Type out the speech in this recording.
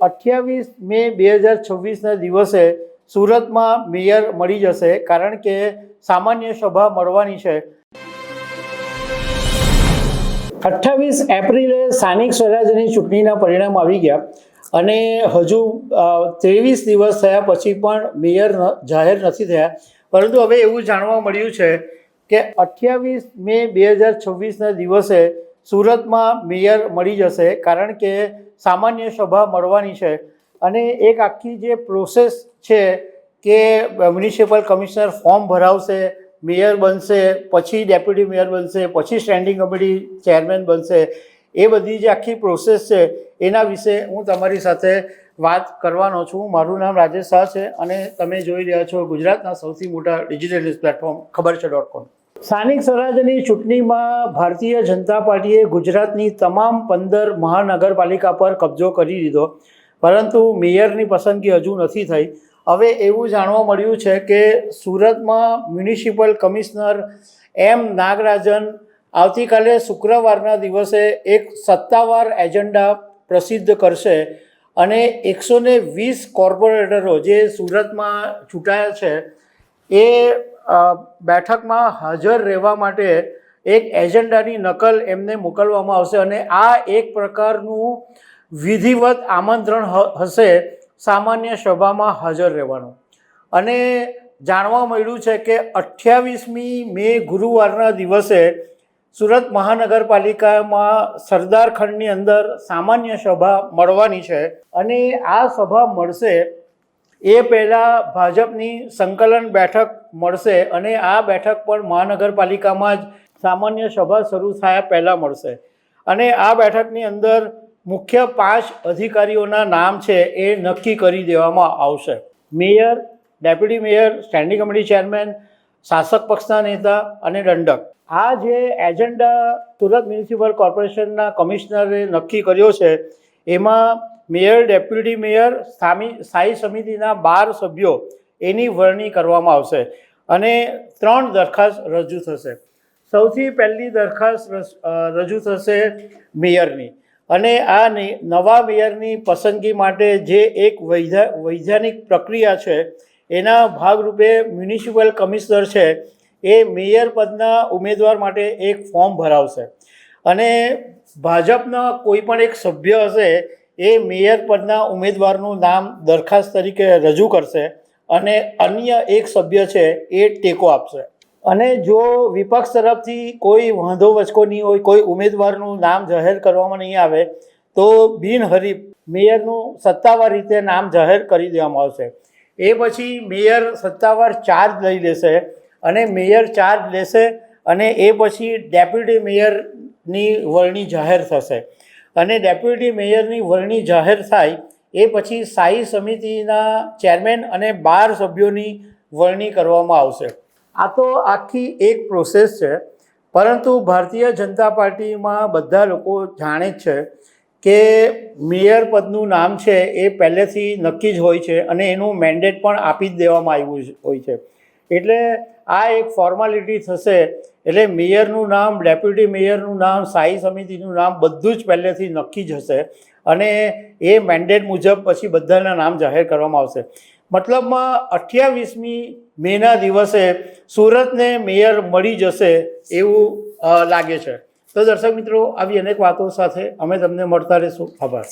28 મે 2026ના દિવસે સુરતમાં મેયર મળી જશે, કારણ કે સામાન્ય સભા મળવાની છે। 28 એપ્રિલે સ્થાનિક સ્વરાજ્યની ચૂંટણીના પરિણામ આવી ગયા અને હજુ 23 દિવસ થયા પછી પણ મેયર જાહેર નથી થયા। પરંતુ હવે એવું જાણવા મળ્યું છે કે 28 મે 2026ના દિવસે સુરતમાં મેયર મળી જશે, કારણ કે સામાન્ય સભા મળવાની છે અને એક આખી જે પ્રોસેસ છે કે મ્યુનિસિપલ કમિશનર ફોર્મ ભરાવશે, મેયર બનશે, પછી ડેપ્યુટી મેયર બનશે, પછી સ્ટેન્ડિંગ કમિટી ચેરમેન બનશે, એ બધી જે આખી પ્રોસેસ છે એના વિશે હું તમારી સાથે વાત કરવાનો છું। મારું નામ રાજેશ શાહ છે અને તમે જોઈ રહ્યા છો ગુજરાતના સૌથી મોટા ડિજિટલ ન્યૂઝ પ્લેટફોર્મ ખબર છે.com। સ્થાનિક સ્વરાજ્યની ચૂંટણીમાં ભારતીય જનતા પાર્ટીએ ગુજરાતની તમામ 15 મહાનગરપાલિકા પર કબજો કરી લીધો, પરંતુ મેયરની પસંદગી હજુ નથી થઈ। હવે એવું જાણવા મળ્યું છે કે સુરતમાં મ્યુનિસિપલ કમિશનર એમ નાગરાજન આવતીકાલે શુક્રવારના દિવસે એક સત્તાવાર એજન્ડા પ્રસિદ્ધ કરશે અને 120 કોર્પોરેટરો જે સુરતમાં ચૂંટાયા છે એ બેઠકમાં હાજર રહેવા માટે એક એજન્ડાની નકલ એમને મોકલવામાં આવશે અને આ એક પ્રકારનું વિધિવત આમંત્રણ હશે સામાન્ય સભામાં હાજર રહેવાનું। અને જાણવા મળ્યું છે કે 28મી મે ગુરુવારના દિવસે સુરત મહાનગરપાલિકામાં સરદાર ખંડની અંદર સામાન્ય સભા મળવાની છે અને આ સભા મળશે એ પહેલાં ભાજપની સંકલન બેઠક મળશે અને આ બેઠક પણ મહાનગરપાલિકામાં જ સામાન્ય સભા શરૂ થયા પહેલાં મળશે અને આ બેઠકની અંદર મુખ્ય 5 અધિકારીઓના નામ છે એ નક્કી કરી દેવામાં આવશે। Mayor, deputy mayor, standing committee chairman, શાસક પક્ષના નેતા અને દંડક। આ જે એજન્ડા સુરત મ્યુનિસિપલ કોર્પોરેશનના કમિશનરે નક્કી કર્યો છે એમાં મેયર, ડેપ્યુટી મેયર, સ્થાયી સમિતિના 12 સભ્યો એની વરણી કરવામાં આવશે અને 3 દરખાસ્ત રજૂ થશે। સૌથી પહેલી દરખાસ્ત રજૂ થશે મેયરની અને આ નવા મેયરની પસંદગી માટે જે એક વૈધાનિક પ્રક્રિયા છે એના ભાગરૂપે મ્યુનિસિપલ કમિશનર છે એ મેયર પદના ઉમેદવાર માટે એક ફોર્મ ભરાવશે અને ભાજપના કોઈ પણ એક સભ્ય હશે એ મેયર પદના ઉમેદવારનું નામ દરખાસ્ત તરીકે રજૂ કરશે અને અન્ય એક સભ્ય છે એ ટેકો આપશે અને જો વિપક્ષ તરફથી કોઈ વાંધો વચકો નહીં હોય, કોઈ ઉમેદવારનું નામ જાહેર કરવામાં નહીં આવે તો બિનહરીફ મેયરનું સત્તાવાર રીતે નામ જાહેર કરી દેવામાં આવશે। એ પછી મેયર સત્તાવાર ચાર્જ લઈ લેશે અને મેયર ચાર્જ લેશે અને એ પછી ડેપ્યુટી મેયરની વરણી જાહેર થશે અને ડેપ્યુટી મેયરની વરણી જાહેર થાય એ પછી સ્થાયી સમિતિના ચેરમેન અને 12 સભ્યોની વરણી કરવામાં આવશે। આ તો આખી એક પ્રોસેસ છે, પરંતુ ભારતીય જનતા પાર્ટીમાં બધા લોકો જાણે જ છે કે મેયર પદનું નામ છે એ પહેલેથી નક્કી જ હોય છે અને એનું મેન્ડેટ પણ આપી જ દેવામાં આવ્યું હોય છે। એટલે આ એક ફોર્માલિટી થશે એટલે મેયરનું નામ, ડેપ્યુટી મેયરનું નામ, સ્થાયી સમિતિનું નામ બધું જ પહેલેથી નક્કી જ હશે અને એ મેન્ડેટ મુજબ પછી બધાના નામ જાહેર કરવામાં આવશે। મતલબમાં 28મી મેના દિવસે સુરતને મેયર મળી જશે એવું લાગે છે। તો દર્શક મિત્રો, આવી અનેક વાતો સાથે અમે તમને મળતા રહીશું। આભાર।